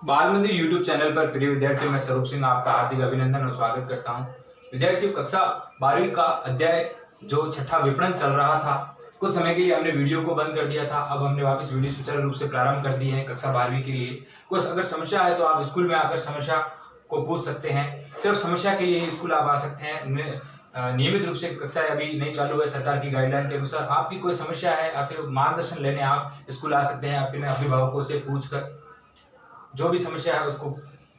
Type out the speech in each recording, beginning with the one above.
बाल मंदिर YouTube channel पर प्रिय विद्यार्थियों, मैं स्वरूप सिंह आपका हार्दिक अभिनंदन और स्वागत करता हूं। विद्यार्थियों, कक्षा 12वीं का अध्याय जो छठा विपणन चल रहा था, कुछ समय के लिए हमने वीडियो को बंद कर दिया था। अब हमने वापस वीडियो सुचारू रूप से प्रारंभ कर दिए हैं कक्षा 12वीं के लिए। कुछ अगर समस्या है तो आप स्कूल में आकर समस्या को पूछ सकते हैं। सिर्फ समस्या के लिए ही स्कूल आप आ सकते हैं। नियमित रूप से कक्षाएं अभी नहीं चालू है। सरकार की गाइडलाइन के अनुसार आपकी कोई समस्या है या फिर मार्गदर्शन लेने आप स्कूल आ सकते हैं। अपने अभिभावकों से पूछकर जो भी समस्या है उसको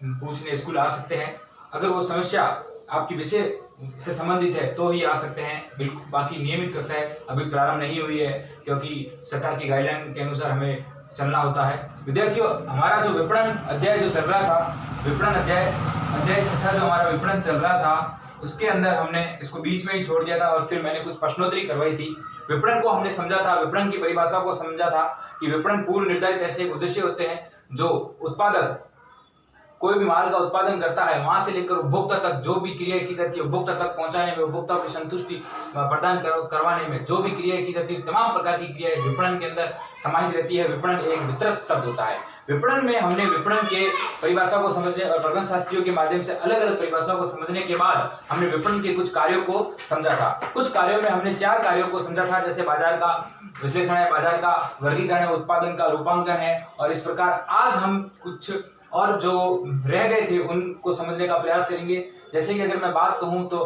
पूछने स्कूल आ सकते हैं। अगर वो समस्या आपकी विषय से संबंधित है तो ही आ सकते हैं। बिल्कुल, बाकी नियमित कक्षाएं अभी प्रारंभ नहीं हुई है क्योंकि सरकार की गाइडलाइन के अनुसार हमें चलना होता है। विद्यार्थियों, हमारा जो विपणन अध्याय जो चल रहा था, विपणन अध्याय छठा जो हमारा विपणन चल रहा था, उसके अंदर हमने इसको बीच में ही छोड़ दिया था और फिर मैंने कुछ प्रश्नोत्तरी करवाई थी। विपणन को हमने समझा था, विपणन की परिभाषा को समझा था कि विपणन पूर्व निर्धारित ऐसे उद्देश्य होते हैं जो उत्पादक कोई भी माल का उत्पादन करता है, वहां से लेकर उपभोक्ता तक जो भी क्रियाएं की जाती है, उपभोक्ता तक पहुंचाने में, उपभोक्ता की संतुष्टि प्रदान करवाने में जो भी क्रियाएं की जाती है, तमाम प्रकार की क्रियाएं विपणन के अंदर समाहित रहती है। विपणन एक विस्तृत शब्द होता है। विपणन में हमने विपणन के परिभाषा को समझने और प्रबंध शास्त्रियों के माध्यम से अलग अलग परिभाषा को समझने के बाद हमने विपणन के कुछ कार्यों को समझा था। कुछ कार्यों में हमने 4 कार्यों को समझा था, जैसे बाजार का विश्लेषण है, बाजार का वर्गीकरण है, उत्पादन का रूपांकन है। और इस प्रकार आज हम कुछ और जो रह गए थे उनको समझने का प्रयास करेंगे। जैसे कि अगर मैं बात कहूं तो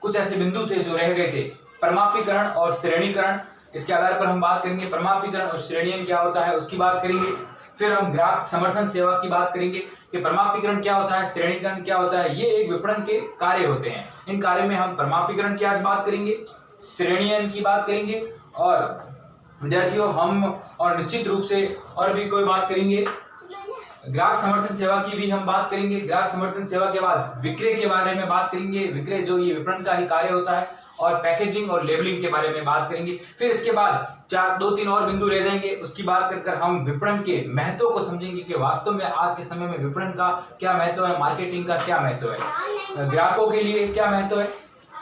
कुछ ऐसे बिंदु थे जो रह गए थे, परमापीकरण और श्रेणीकरण। इसके आधार पर हम बात करेंगे। परमापीकरण और श्रेणीकरण क्या होता है उसकी बात करेंगे। फिर हम ग्राहक समर्थन सेवा की बात करेंगे कि परमापीकरण क्या होता है, श्रेणीकरण क्या होता है। ये एक विपणन के कार्य होते हैं। इन कार्य में हम परमापीकरण की आज बात करेंगे, श्रेणीकरण की बात करेंगे और विद्यार्थियों हम और निश्चित रूप से और भी कोई बात करेंगे। ग्राहक समर्थन सेवा की भी हम बात करेंगे। ग्राहक समर्थन सेवा के बाद विक्रय के बारे में बात करेंगे, विक्रय जो ये विपणन का ही कार्य होता है, और पैकेजिंग और लेबलिंग के बारे में बात करेंगे। फिर इसके बाद 2-3 और बिंदु रह जाएंगे, उसकी बात कर हम विपणन के महत्व को समझेंगे कि वास्तव में आज के समय में विपणन का क्या महत्व है, मार्केटिंग का क्या महत्व है, ग्राहकों के लिए क्या महत्व है,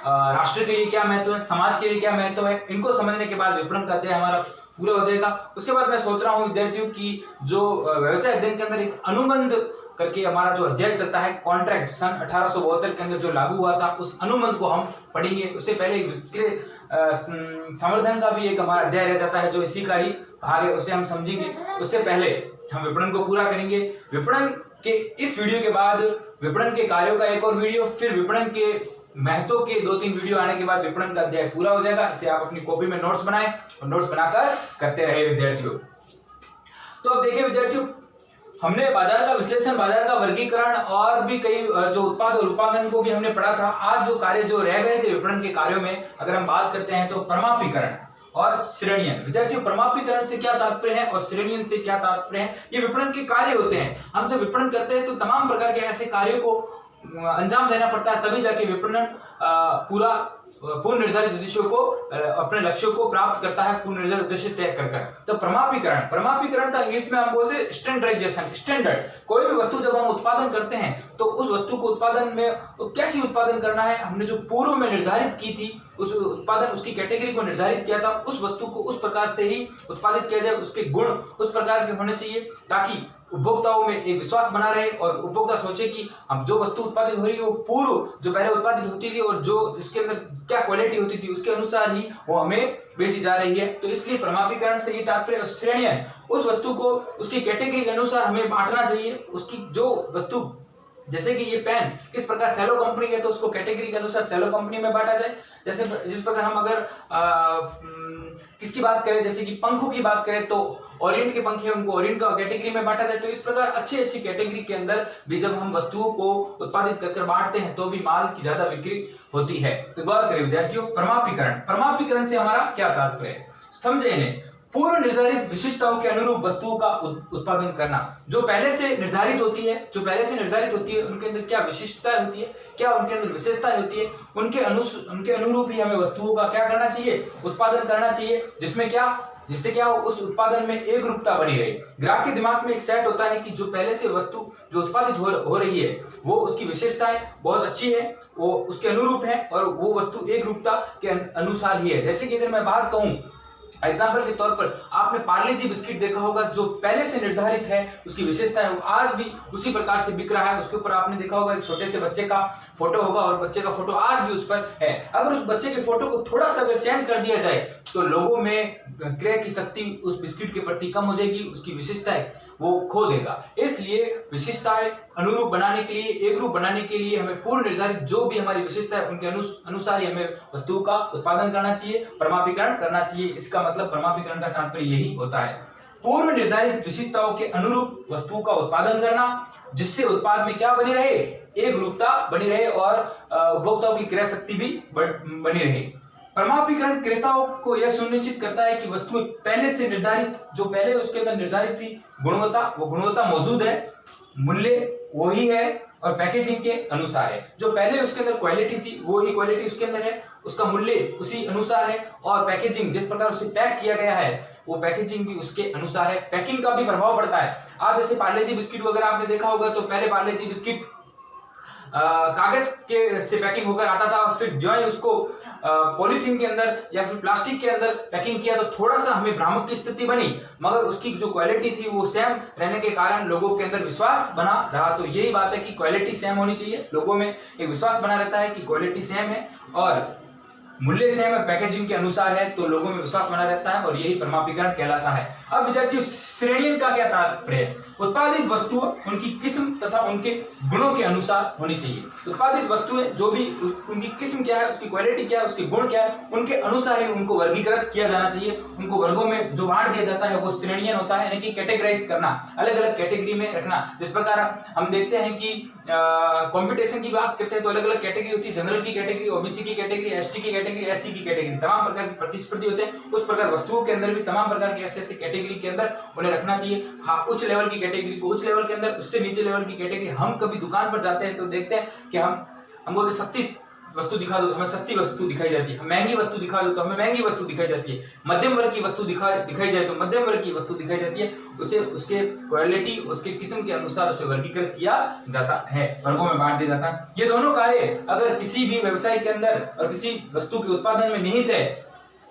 राष्ट्र के लिए क्या महत्व है, समाज के लिए क्या महत्व है। इनको समझने के बाद विपणन का अध्याय हमारा पूरा हो जाएगा। उसके बाद मैं सोच रहा हूँ विद्यार्थियों की जो व्यवसाय अध्ययन के अंदर एक अनुबंध करके हमारा जो अध्याय चलता है, कॉन्ट्रैक्ट सन 1872 के अंदर जो लागू हुआ था, उस अनुबंध को हम पढ़ेंगे। उससे पहले विक्रय संवर्धन का भी एक हमारा अध्याय रह जाता है जो इसी का ही भाग है, उसे हम समझेंगे। उससे पहले हम विपणन को पूरा करेंगे। विपणन के इस वीडियो के बाद विपणन के कार्यों का एक और वीडियो, फिर विपणन के महत्व के 2-3 वीडियो आने के बाद विपणन का अध्याय पूरा हो जाएगा। इसे आप अपनी कॉपी में नोट्स बनाएं और नोट्स बनाकर करते रहे विद्यार्थियों। तो अब देखिए विद्यार्थियों, हमने बाजार का विश्लेषण, बाजार का वर्गीकरण और भी कई जो उत्पाद और रूपांकन को भी हमने पढ़ा था। आज जो कार्य जो रह गए थे विपणन के कार्यों में अगर हम बात करते हैं तो परमापीकरण और श्रेणीकरण। विद्यार्थियों, परमापीकरण से क्या तात्पर्य है और श्रेणीकरण से क्या तात्पर्य है, ये विपणन के कार्य होते हैं। हम जब विपणन करते हैं तो तमाम प्रकार के ऐसे कार्यों को अंजाम देना पड़ता है, तभी जाके विपणन पूर्ण निर्धारित उद्देश्यों को, अपने लक्ष्यों को प्राप्त करता है, पूर्ण निर्धारित उद्देश्य तय कर। तो परमापीकरण का इंग्लिश में हम बोलते हैं स्टैंडर्डाइजेशन, स्टैंडर्ड। कोई भी वस्तु जब हम उत्पादन करते हैं तो उस वस्तु को उत्पादन में तो कैसे उत्पादन करना है, हमने जो पूर्व में निर्धारित की थी उस उत्पादन, उसकी कैटेगरी को निर्धारित किया था, उस वस्तु को उस प्रकार से ही उत्पादित किया जाए, उसके गुण उस प्रकार के होने चाहिए ताकि उपभोक्ताओं में एक विश्वास बना रहे और उपभोक्ता सोचे कि हम जो वस्तु उत्पादित हो रही है वो पूर्व जो पहले उत्पादित होती थी और जो इसके अंदर क्या क्वालिटी होती थी उसके अनुसार ही वो हमें बेची जा रही है। तो इसलिए परमापीकरण से ये तात्पर्य, श्रेणीकरण उस वस्तु को उसकी कैटेगरी के अनुसार हमें बांटना चाहिए। उसकी जो वस्तु, जैसे कि ये पेन किस प्रकार सेलो कंपनी है तो उसको कैटेगरी के अनुसार सेलो कंपनी में बांटा जाए। जैसे जिस प्रकार हम अगर किसकी बात करें, जैसे कि पंखों की बात करें तो ओरिएंट के पंखे उनको ओरिएंट का कैटेगरी में बांटा जाए। तो इस प्रकार अच्छी कैटेगरी के अंदर भी जब हम वस्तुओं को उत्पादित कर बांटते हैं तो भी माल की ज्यादा बिक्री होती है। तो गौर करें विद्यार्थियों, परमापीकरण से हमारा क्या तात्पर्य है, समझे इन्हें। पूर्व निर्धारित विशिष्टताओं के अनुरूप वस्तुओं का उत्पादन करना, जो पहले से निर्धारित होती है, उनके अंदर क्या विशिष्टताएं होती है, क्या उनके अंदर विशेषताएं होती है, उनके अनुरूप ही हमें वस्तुओं का क्या करना चाहिए, उत्पादन करना चाहिए। जिससे क्या हो, उस उत्पादन में एक रूपता बनी रहे। ग्राहक के दिमाग में एक सेट होता है कि जो पहले से वस्तु जो उत्पादित हो रही है वो उसकी विशेषताएं बहुत अच्छी है, वो उसके अनुरूप है और वो वस्तु एक रूपता के अनुसार ही है। जैसे कि अगर मैं बात कहूं एग्जाम्पल के तौर पर आपने पार्ले जी बिस्किट देखा होगा, जो पहले से निर्धारित है, उसकी विशेषता है, वो आज भी उसी प्रकार से बिक रहा है। उसके ऊपर आपने देखा होगा एक छोटे से बच्चे का फोटो होगा और बच्चे का फोटो आज भी उस पर है। अगर उस बच्चे के फोटो को थोड़ा सा अगर चेंज कर दिया जाए तो लोगों में क्रय की शक्ति उस बिस्किट के प्रति कम हो जाएगी, उसकी विशेषताएं वो खो देगा। इसलिए विशेषताएं अनुरूप बनाने के लिए, एक रूप बनाने के लिए हमें पूर्व निर्धारित जो भी हमारी विशेषता है उनके अनुसार ही हमें वस्तुओं का उत्पादन करना चाहिए, परमापीकरण करना चाहिए। इसका मतलब परमापीकरण का तात्पर्य यही होता है, पूर्व निर्धारित विशेषताओं के अनुरूप वस्तुओं का उत्पादन करना, जिससे उत्पाद में क्या बनी रहे, एक रूपता बनी रहे और उपभोक्ताओं की क्रय शक्ति भी बनी रहे। परमापीकरण क्रेताओं को यह सुनिश्चित करता है कि वस्तु पहले से निर्धारित, जो पहले उसके अंदर निर्धारित थी गुणवत्ता, वो गुणवत्ता मौजूद है, मूल्य वही है और पैकेजिंग के अनुसार है। जो पहले उसके अंदर क्वालिटी थी वो ही क्वालिटी उसके अंदर है, उसका मूल्य उसी अनुसार है और पैकेजिंग जिस प्रकार उसे पैक किया गया है वो पैकेजिंग भी उसके अनुसार है। पैकिंग का भी प्रभाव पड़ता है। आप जैसे पार्ले जी बिस्किट वगैरह आपने देखा होगा, तो पहले पार्ले जी बिस्किट कागज के से पैकिंग होकर आता था और फिर जो है उसको पॉलीथीन के अंदर या फिर प्लास्टिक के अंदर पैकिंग किया तो थोड़ा सा हमें भ्रामक की स्थिति बनी, मगर उसकी जो क्वालिटी थी वो सेम रहने के कारण लोगों के अंदर विश्वास बना रहा। तो यही बात है कि क्वालिटी सेम होनी चाहिए, लोगों में एक विश्वास बना रहता है कि क्वालिटी सेम है और मूल्य सेम है, पैकेजिंग के अनुसार है, तो लोगों में विश्वास बना रहता है और यही परमापीकरण कहलाता है। अब विद्यार्थियों, श्रेणियों का क्या तात्पर्य है? उत्पादित वस्तुओं उनकी किस्म तथा उनके गुणों के अनुसार होनी चाहिए। उत्पादित वस्तुएं जो भी उनकी किस्म क्या है, उसकी क्वालिटी क्या है, उसके गुण क्या है, उनके अनुसार ही उनको वर्गीकृत किया जाना चाहिए। उनको वर्गों में जो बांट दिया जाता है वो श्रेणियां होता है, यानी कि कैटेगराइज करना, अलग अलग कैटेगरी में रखना। जिस प्रकार हम देखते हैं कि कंपटीशन की बात करते हैं तो अलग अलग कैटेगरी होती है, जनरल की कैटेगरी, ओबीसी की कैटेगरी, एसटी की कैटेगरी, एससी की कैटेगरी, तमाम प्रकार के प्रतिस्पर्धी होते हैं। उस प्रकार वस्तुओं के अंदर भी तमाम प्रकार की ऐसे कैटेगरी के अंदर उन्हें रखना चाहिए। हाँ, उच्च लेवल की कैटेगरी को उच्च लेवल के अंदर, उससे नीचे लेवल की कैटेगरी। हम कभी दुकान पर जाते हैं तो देखते हैं कि हम बोलते सस्ती वस्तु दिखा दो तो हमें सस्ती वस्तु दिखाई जाती है, महंगी वस्तु दिखा दो तो हमें महंगी वस्तु दिखाई जाती है, मध्यम वर्ग की वस्तु दिखाई जाए तो मध्यम वर्ग की वस्तु दिखाई जाती है। उसे उसके क्वालिटी, उसके किस्म के अनुसार उसे वर्गीकृत किया जाता है, वर्गों में बांट दिया जाता है। ये दोनों कार्य अगर किसी भी व्यवसाय के अंदर और किसी वस्तु के उत्पादन में निहित है,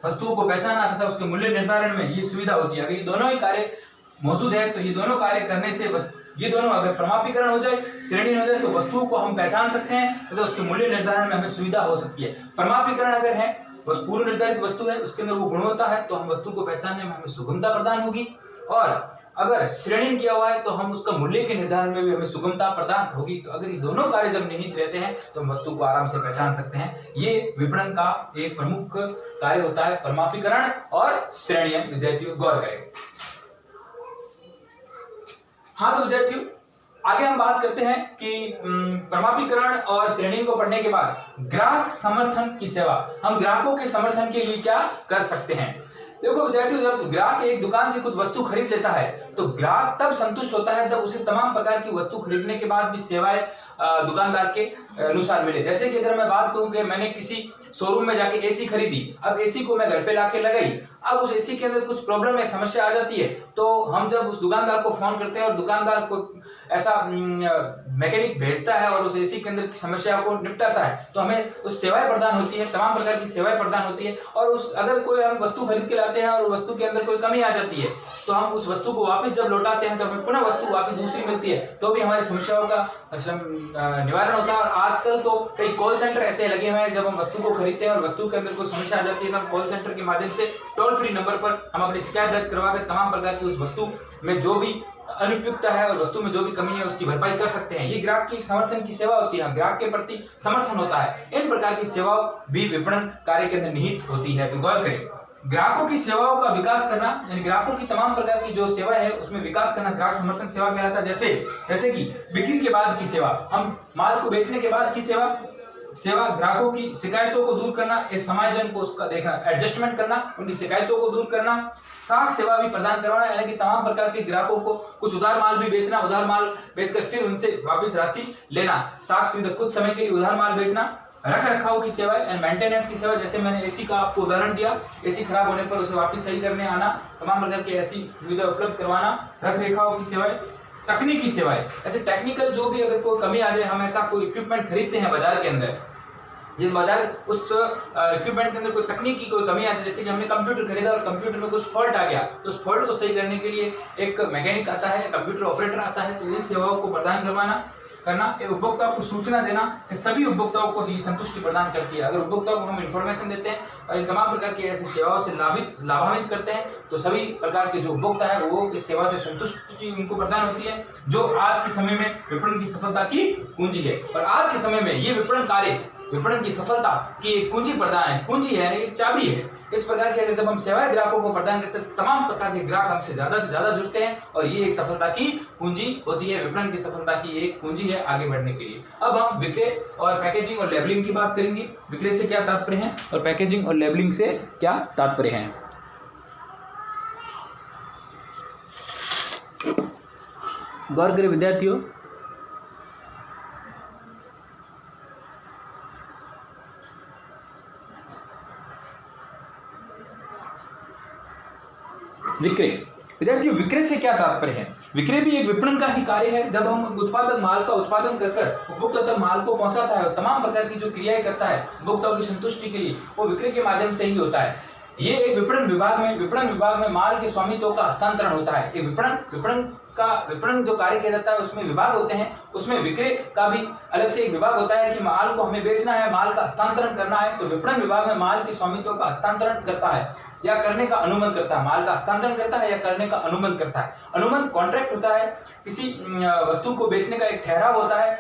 वस्तुओं को पहचाना तथा उसके मूल्य निर्धारण में ये सुविधा होती है। अगर ये दोनों ही कार्य मौजूद है तो ये दोनों कार्य करने से ये दोनों अगर परमापीकरण हो जाए, श्रेणी हो जाए, तो वस्तुओं को हम पहचान सकते हैं तथा उसके मूल्य निर्धारण में हमें सुविधा हो सकती है। परमापीकरण अगर है, पूर्व निर्धारित वस्तु है, उसके अंदर वो गुणवत्ता है, तो हम वस्तु को पहचानने में हमें सुगमता प्रदान होगी। और अगर श्रेणी किया हुआ है तो हम उसका मूल्य के निर्धारण में भी हमें सुगमता प्रदान होगी। तो अगर ये दोनों कार्य जब निहित रहते हैं तो हम वस्तु को आराम से पहचान सकते हैं। ये विपणन का एक प्रमुख कार्य होता है, परमापीकरण और श्रेणियां। विद्यार्थियों गौर करें। हाँ, तो विद्यार्थियों आगे हम बात करते हैं कि परमापीकरण और श्रेणी को पढ़ने के बाद ग्राहक समर्थन की सेवा, हम ग्राहकों के समर्थन के लिए क्या कर सकते हैं। देखो विद्यार्थियों, जब ग्राहक एक दुकान से कुछ वस्तु खरीद लेता है तो ग्राहक तब संतुष्ट होता है जब उसे तमाम प्रकार की वस्तु खरीदने के बाद भी सेवाएं दुकानदार के अनुसार मिले। जैसे कि अगर मैं बात करूं कि मैंने किसी शोरूम में जाके एसी खरीदी, अब एसी को मैं घर पे लाके लगाई, अब उस एसी के अंदर कुछ प्रॉब्लम है, समस्या आ जाती है, तो हम जब उस दुकानदार को फोन करते हैं और दुकानदार को ऐसा मैकेनिक भेजता है और उस एसी के अंदर की समस्या को निपटाता है, तो हमें उस सेवाएं प्रदान होती है, तमाम प्रकार की सेवाएं प्रदान होती है। और उस अगर कोई हम वस्तु खरीद के लाते हैं और वस्तु के अंदर कोई कमी आ जाती है तो हम उस वस्तु को वापस जब लौटाते हैं तो हमें पुनः वस्तु वापस दूसरी मिलती है, तो भी हमारी समस्याओं का निवारण होता है। और आजकल तो कई कॉल सेंटर ऐसे लगे हुए हैं, जब हम वस्तु को खरीदते हैं और वस्तु के अंदर कोई समस्या आ जाती है तो हम कॉल सेंटर के माध्यम से टोल फ्री नंबर पर हम अपनी शिकायत दर्ज करवा कर तमाम प्रकार की उस वस्तु में जो भी अनुपयुक्तता है और वस्तु में जो भी कमी है उसकी भरपाई कर सकते हैं। ये ग्राहक की समर्थन की सेवा होती है, ग्राहक के प्रति समर्थन होता है। इन प्रकार की सेवाओं भी विपणन कार्य के अंदर निहित होती है। तो गौर करें, ग्राहकों की सेवाओं का विकास करना, यानी ग्राहकों की तमाम प्रकार की जो सेवा है उसमें विकास करना ग्राहक समर्थन सेवा कहलाता है। जैसे कि बिक्री के बाद की सेवा, हम माल को बेचने के बाद की सेवा, ग्राहकों की शिकायतों को दूर करना, इस समायोजन को उसका देखना, एडजस्टमेंट करना, उनकी शिकायतों को दूर करना, साख सेवा भी प्रदान करवाना, यानी कि तमाम प्रकार के ग्राहकों को कुछ उधार माल भी बेचना, उधार माल बेचकर फिर उनसे वापस राशि लेना, साख सुविधा, कुछ समय के लिए उधार माल बेचना, रख रखाव की सेवा एंड मेंटेनेंस की सेवा, जैसे मैंने एसी का आपको उदाहरण दिया, एसी खराब होने पर उसे वापस सही करने आना, तमाम प्रकार की ऐसी सुविधा उपलब्ध करवाना, रख रखाव की सेवाएं, तकनीकी सेवाएं, ऐसे टेक्निकल जो भी अगर कोई कमी आ जाए, हम ऐसा कोई इक्विपमेंट खरीदते हैं बाजार के अंदर जिस बाजार उस इक्विपमेंट के अंदर कोई तकनीकी कोई कमी आती है, जैसे कि हमने कंप्यूटर खरीदा और कंप्यूटर में कुछ फॉल्ट आ गया, तो उस फॉल्ट को सही करने के लिए एक मैकेनिक आता है, कंप्यूटर ऑपरेटर आता है, तो इन सेवाओं को प्रदान करना एक उपभोक्ता को सूचना देना कि सभी उपभोक्ताओं को ये संतुष्टि प्रदान करती है। अगर उपभोक्ताओं को हम इंफॉर्मेशन देते हैं और इन तमाम प्रकार की ऐसी सेवाओं से लाभान्वित करते हैं, तो सभी प्रकार के जो उपभोक्ता है वो इस सेवा से संतुष्टि उनको प्रदान होती है, जो आज के समय में विपणन की सफलता की कुंजी है। और आज के समय में ये विपणन की सफलता की एक कुंजी है, एक चाबी है। इस प्रकार की अगर जब हम सेवाएं ग्राहकों को प्रदान करते हैं, तमाम प्रकार के ग्राहक हमसे ज्यादा जुड़ते हैं और ये एक सफलता की कुंजी होती है, विपणन की सफलता की एक कुंजी है आगे बढ़ने के लिए। अब हम विक्रय और पैकेजिंग और लेबलिंग की बात करेंगे। विक्रय से क्या तात्पर्य है और पैकेजिंग और लेबलिंग से क्या तात्पर्य है। गौर करें विद्यार्थियों, विद्यार्थियों विक्रय से क्या तात्पर्य है। विक्रय भी एक विपणन का ही कार्य है। जब हम उत्पादक माल का उत्पादन कर उपभोक्ता तक माल को पहुंचाता है और तमाम प्रकार की जो क्रियाएं करता है उपभोक्ताओं की संतुष्टि के लिए, वो विक्रय के माध्यम से ही होता है। ये एक विपणन विभाग में माल के स्वामित्व का हस्तांतरण होता है। एक विपणन जो कार्य किया जाता है उसमें विभाग होते हैं, उसमें विक्रय का भी अलग से एक विभाग होता है कि माल को हमें बेचना है, माल का हस्तांतरण करना है, तो विपणन विभाग में माल के स्वामित्व का हस्तांतरण करता है या करने का अनुबंध करता है। माल का हस्तांतरण करता है या करने का अनुबंध करता है। अनुबंध कॉन्ट्रैक्ट होता है, किसी वस्तु को बेचने का एक ठहराव होता है।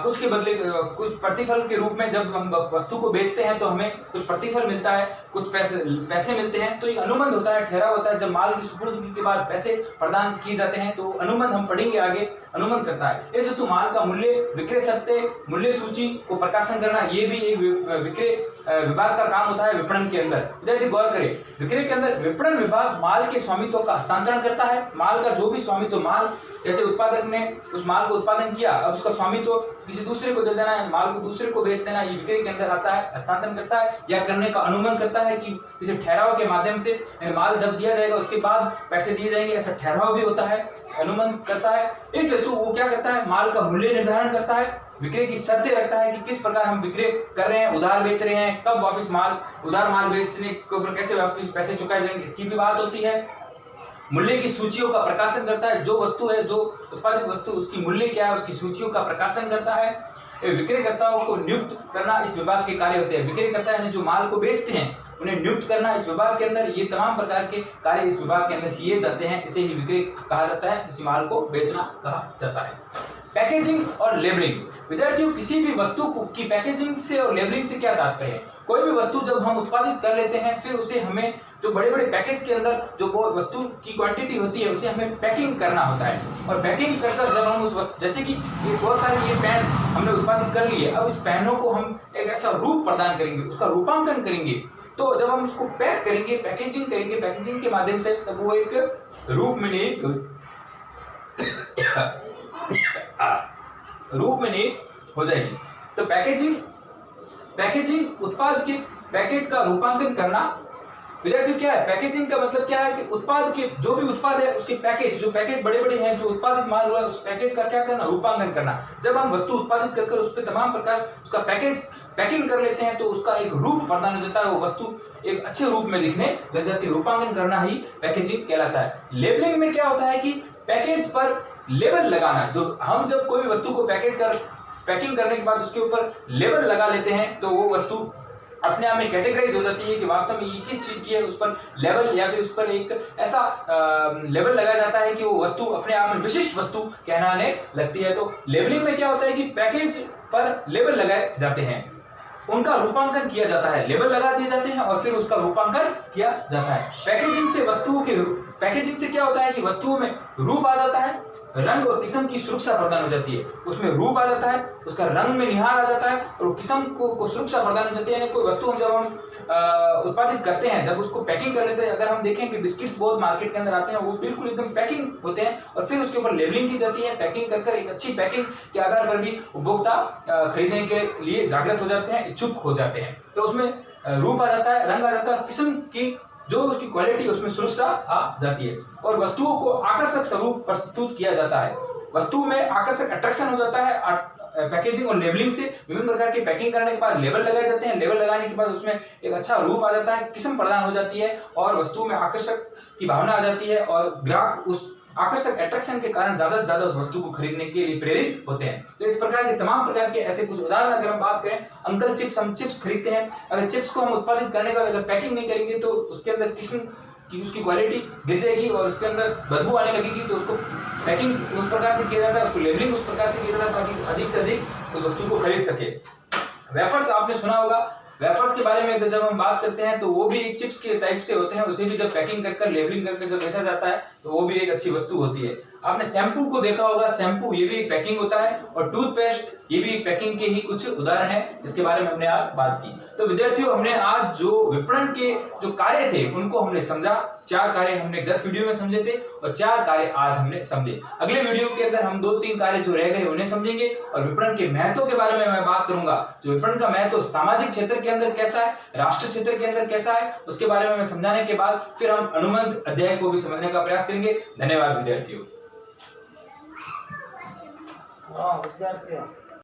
कुछ के बदले कुछ प्रतिफल के रूप में जब हम वस्तु को बेचते हैं तो हमें कुछ प्रतिफल मिलता है, कुछ पैसे मिलते हैं, तो एक अनुबंध होता है, ठहराव होता है। जब माल की सुपुर्दगी के बाद पैसे प्रदान किए जाते हैं तो अनुबंध हम पढ़ेंगे आगे, अनुबंध करता है। इस हेतु माल का मूल्य, विक्रय सत्य, मूल्य सूची को प्रकाशन करना, ये भी एक विक्रय विभाग का काम होता है विपणन के अंदर। विद्यार्थी गौर करें, विक्रय के अंदर विपणन विभाग माल के स्वामित्व का हस्तांतरण करता है। माल का जो भी स्वामित्व, माल जैसे उत्पादक ने उस माल को उत्पादन किया, अब उसका स्वामित्व किसी दूसरे को दे देना है, माल को दूसरे को बेच देना, ये विक्रय के अंदर आता है, हस्तांतरण करता है या करने का अनुबंध करता है कि किसी ठहराव के माध्यम से माल जब दिया जाएगा उसके बाद पैसे दिए जाएंगे, ऐसा ठहराव भी होता है, अनुबंध करता है। इस हेतु वो क्या करता है, माल का मूल्य निर्धारण करता है, विक्रय की शर्तें रखता है कि किस प्रकार हम विक्रय कर रहे हैं, उधार बेच रहे हैं, कब वापस उधार माल बेचने के ऊपर कैसे वापस पैसे चुकाए जाएंगे, इसकी भी बात होती है। मूल्य की सूचियों का प्रकाशन करता है, जो वस्तु है, जो उत्पादित वस्तु, उसकी मूल्य क्या है, उसकी सूचियों का प्रकाशन करता है। विक्रयकर्ताओं को नियुक्त करना इस विभाग के कार्य होते हैं। विक्रयकर्ता यानी जो माल को बेचते हैं उन्हें नियुक्त करना इस विभाग के अंदर, ये तमाम प्रकार के कार्य इस विभाग के अंदर किए जाते हैं। इसे ही विक्रय कहा जाता है, इस माल को बेचना कहा जाता है। पैकेजिंग और लेबलिंग। विद्यार्थियों किसी भी वस्तु की पैकेजिंग से और लेबलिंग से क्या तात्पर्य है। कोई भी वस्तु जब हम उत्पादित कर लेते हैं, फिर उसे हमें जो बड़े बड़े पैकेज के अंदर जो वस्तु की क्वांटिटी होती है उसे हमें पैकिंग करना होता है। और पैकिंग कर जब हम उस वस्तु, जैसे कि बहुत सारे ये पेन हमने उत्पादित कर लिए, अब इस पेनों को हम एक ऐसा रूप प्रदान करेंगे, उसका रूपांकन करेंगे, तो जब हम उसको पैक करेंगे, पैकेजिंग करेंगे, पैकेजिंग के माध्यम से तब वो एक रूप में नहीं हो जाएगी। तो पैकेजिंग उत्पाद के पैकेज का रूपांकन करना। विद्यार्थियों क्या है पैकेजिंग का मतलब, क्या है कि उत्पाद के जो भी उत्पाद है उसके पैकेज, जो पैकेज बड़े बड़े हैं, जो उत्पादित माल हुआ है उस पैकेज का क्या करना, रूपांकन करना। जब हम वस्तु उत्पादित कर उस पर तमाम प्रकार उसका पैकिंग कर लेते हैं तो उसका एक रूप प्रदान हो जाता है, वो वस्तु एक अच्छे रूप में दिखने लग जाती है। रूपांकन करना ही पैकेजिंग कहलाता है। लेबलिंग में क्या होता है कि पैकेज पर लेबल लगाना। जो हम जब कोई भी वस्तु को पैकिंग करने के बाद उसके ऊपर लेबल लगा लेते हैं तो वो वस्तु अपने आप में कैटेगराइज हो जाती है कि वास्तव में ये किस चीज की है। उस पर लेबल या फिर उस पर एक ऐसा लेबल लगाया जाता है कि वो वस्तु अपने आप में विशिष्ट वस्तु कहलाने लगती है। तो लेबलिंग में क्या होता है कि पैकेज पर लेबल लगाए जाते हैं, उनका रूपांकन किया जाता है, लेबल लगा दिए जाते हैं और फिर उसका रूपांकन किया जाता है। पैकेजिंग से क्या होता है कि वस्तुओं में रूप आ जाता है, रंग और किस्म की सुरक्षा प्रदान हो जाती है। उसमें रूप आ जाता है, उसका रंग में निहार आ जाता है और किस्म को सुरक्षा प्रदान हो जाती है। यानी कोई वस्तु जब हम उत्पादित करते हैं, जब उसको पैकिंग कर लेते हैं, अगर हम देखें कि बिस्किट्स बहुत मार्केट के अंदर आते हैं, वो बिल्कुल एकदम पैकिंग होते हैं और फिर उसके ऊपर लेबलिंग की जाती है। पैकिंग कर एक अच्छी पैकिंग के आधार पर भी उपभोक्ता खरीदने के लिए जागृत हो जाते हैं, इच्छुक हो जाते हैं। तो उसमें रूप आ जाता है, रंग आ जाता है और किस्म की जो उसकी क्वालिटी उसमें सुरक्षा आ जाती है और वस्तुओं को आकर्षक स्वरूप प्रस्तुत किया जाता है। वस्तु में आकर्षक अट्रैक्शन हो जाता है, पैकेजिंग और लेबलिंग से विभिन्न प्रकार की पैकिंग करने के बाद लेबल लगाए जाते हैं। लेबल लगाने के बाद उसमें एक अच्छा रूप आ जाता है, किस्म प्रदान हो जाती है और वस्तु में आकर्षक की भावना आ जाती है और ग्राहक उस आकर्षक अट्रैक्शन के कारण ज्यादा से ज्यादा उस वस्तु को खरीदने के लिए प्रेरित होते हैं। तो इस प्रकार के तमाम प्रकार के ऐसे कुछ उदाहरण अगर हम बात करें, अंकल चिप्स, हम चिप्स खरीदते हैं, अगर चिप्स को हम उत्पादित करने के बाद अगर पैकिंग नहीं करेंगे तो उसके अंदर किस्म की उसकी क्वालिटी गिर जाएगी और उसके अंदर बदबू आने लगेगी। तो उसको पैकिंग उस प्रकार से किया जाता है, उसको लेबलिंग उस प्रकार से किया जाता है ताकि अधिक से अधिक उस वस्तु को खरीद सके। वेफर्स आपने सुना होगा, वेफर्स के बारे में जब हम बात करते हैं तो वो भी एक चिप्स के टाइप से होते हैं, उसे भी जब पैकिंग कर लेबलिंग करके जब बेचा जाता है तो वो भी एक अच्छी वस्तु होती है। आपने शैम्पू को देखा होगा, शैम्पू ये भी एक पैकिंग होता है और टूथपेस्ट ये भी पैकिंग के ही कुछ उदाहरण है, जिसके बारे में हमने आज बात की। तो विद्यार्थियों, हमने आज जो विपणन के जो कार्य थे उनको हमने समझा। 4 कार्य हमने गत वीडियो में समझे थे और 4 कार्य आज हमने समझे। अगले वीडियो के अंदर हम 2-3 कार्य जो रह गए उन्हें समझेंगे और विपणन के महत्व के बारे में मैं बात करूंगा। जो विपणन का महत्व सामाजिक क्षेत्र के अंदर कैसा है, राष्ट्र क्षेत्र के अंदर कैसा है, उसके बारे में मैं समझाने के बाद फिर हम अनुबंध अध्याय को भी समझने का प्रयास करेंगे। धन्यवाद विद्यार्थियों।